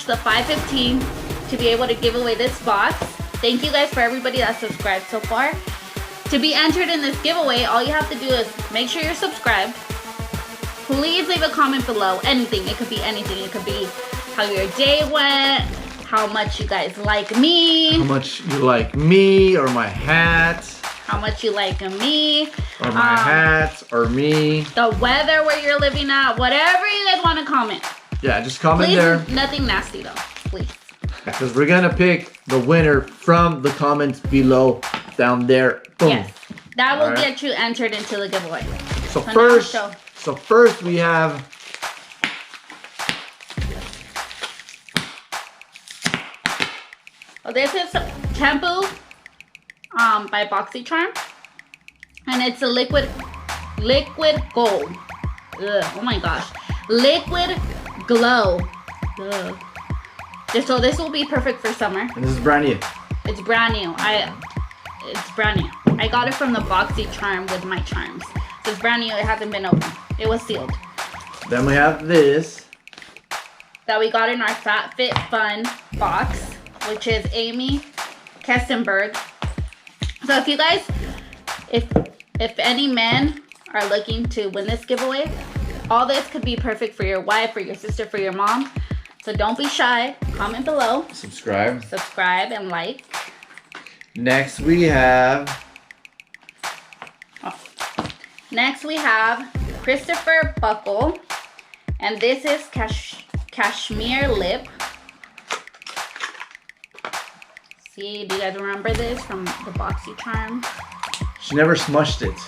the 515 to be able to give away this box. Thank you guys for everybody that subscribed so far. To be entered in this giveaway, all you have to do is make sure you're subscribed. Please leave a comment below. Anything. It could be anything. It could be how your day went, how much you guys like me. How much you like me or my hat. How much you like me. Or my hat or me. The weather where you're living at. Whatever you guys want to comment. Yeah, just comment Please, there. nothing nasty though. Please. Because we're going to pick the winner from the comments below down there. Boom. Yes. That will get you entered into the giveaway. So first we have this is shampoo by BoxyCharm, and it's a liquid gold. Ugh, oh my gosh, liquid glow. Ugh. So this will be perfect for summer. And this is brand new. It's brand new. It's brand new. I got it from the BoxyCharm with my charms. So it's brand new. It hasn't been opened. It was sealed. Then we have this that we got in our Fat Fit Fun box, which is Amy Kestenberg. So if you guys, if any men are looking to win this giveaway, all this could be perfect for your wife, for your sister, for your mom. So don't be shy. Comment below. Subscribe And like. Next we have Christopher Buckle, and this is cashmere lip. See, do you guys remember this from the BoxyCharm? She never smushed it.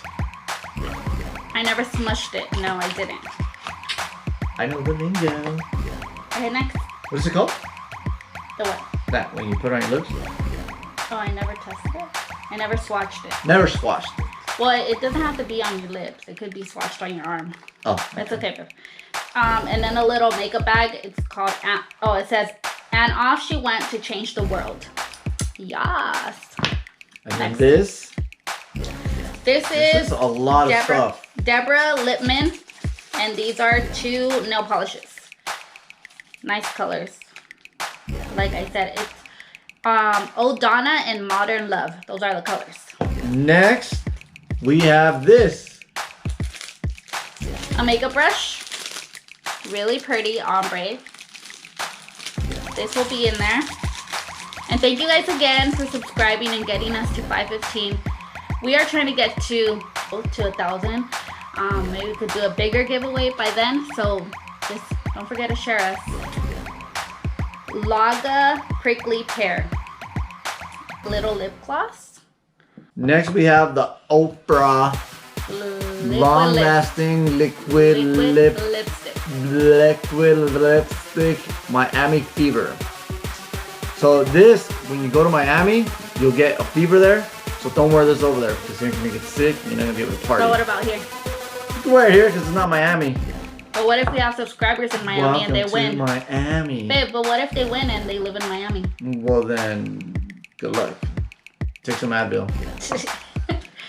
I never smushed it. No, I didn't. I know the lingo. Okay, next. What is it called? The what? That, when you put it on your lips? Oh, I never tested it. I never swatched it. Never swatched it. Well, it doesn't have to be on your lips. It could be swatched on your arm. Oh. That's okay. And then a little makeup bag. It's called, it says, and off she went to change the world. Yes. And then this is a lot of stuff. Deborah Lippman. And these are 2 nail polishes. Nice colors. Like I said, it's Old Donna and Modern Love. Those are the colors. Next, we have this. A makeup brush. Really pretty ombre. This will be in there. And thank you guys again for subscribing and getting us to 515. We are trying to get to 1,000. Maybe we could do a bigger giveaway by then. So just don't forget to share us. Laga Prickly Pear. Little lip gloss. Next we have the Oprah long-lasting liquid lipstick Miami Fever. So this, when you go to Miami, you'll get a fever there. So don't wear this over there because you're gonna get sick. You're not gonna be able to party. So what about here? You can wear it here because it's not Miami. But what if we have subscribers in Miami and they win? Welcome to Miami. Babe, but what if they win and they live in Miami? Well then, good luck. Take some Advil.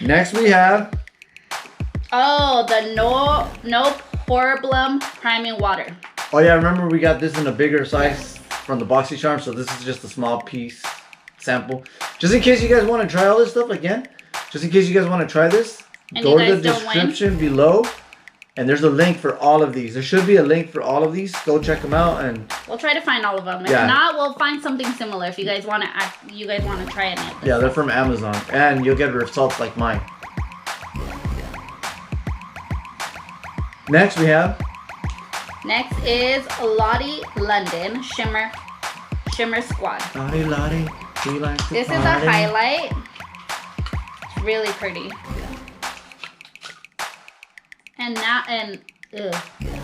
Next we have the no problem priming water. Oh yeah, remember we got this in a bigger size from the BoxyCharm, so this is just a small piece sample. Just in case you guys want to try all this stuff again, just in case you guys want to try this, and go to the description below, and there's a link for all of these. There should be a link for all of these. Go check them out, and we'll try to find all of them. If not, we'll find something similar. If you guys want to try any of this. Yeah, they're from Amazon, and you'll get results like mine. Next Next is Lottie London Shimmer Squad. Lottie, do you like to This is a highlight. It's really pretty. And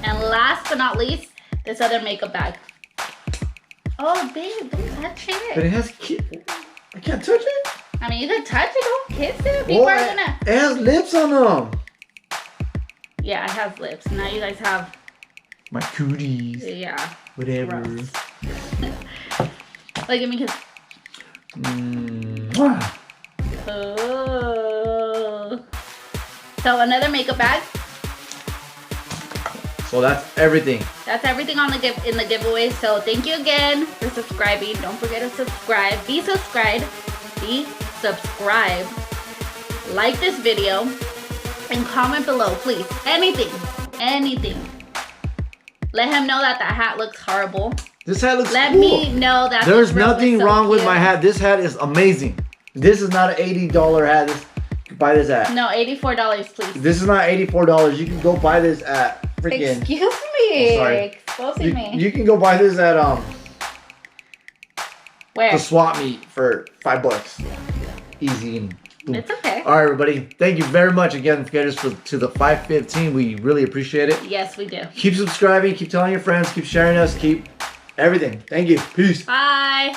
last but not least, this other makeup bag. Oh, babe, don't touch it. But it has I can't touch it? I mean, you can touch it, don't kiss it. People are gonna... It has lips on them. Yeah, it has lips. Now you guys have... My cooties. Yeah. Whatever. Like, give me a kiss. Oh. So, another makeup bag. So So that's everything. That's everything on the in the giveaway. So thank you again for subscribing. Don't forget to subscribe. Be subscribed. Be subscribed. Like this video and comment below, please. Anything. Let him know that hat looks horrible. This hat looks Let cool. me know that there's nothing so wrong with cute. my hat. This hat is amazing. This is not an $80 hat. You can buy this at. No, $84, please. This is not $84. You can go buy this at freaking. Excuse me. Sorry. Exposing me. You can go buy this at Where? the swap meet for $5. Easy and boom. It's okay. All right, everybody. Thank you very much again for getting us to the 515. We really appreciate it. Yes, we do. Keep subscribing. Keep telling your friends. Keep sharing us. Keep everything. Thank you. Peace. Bye.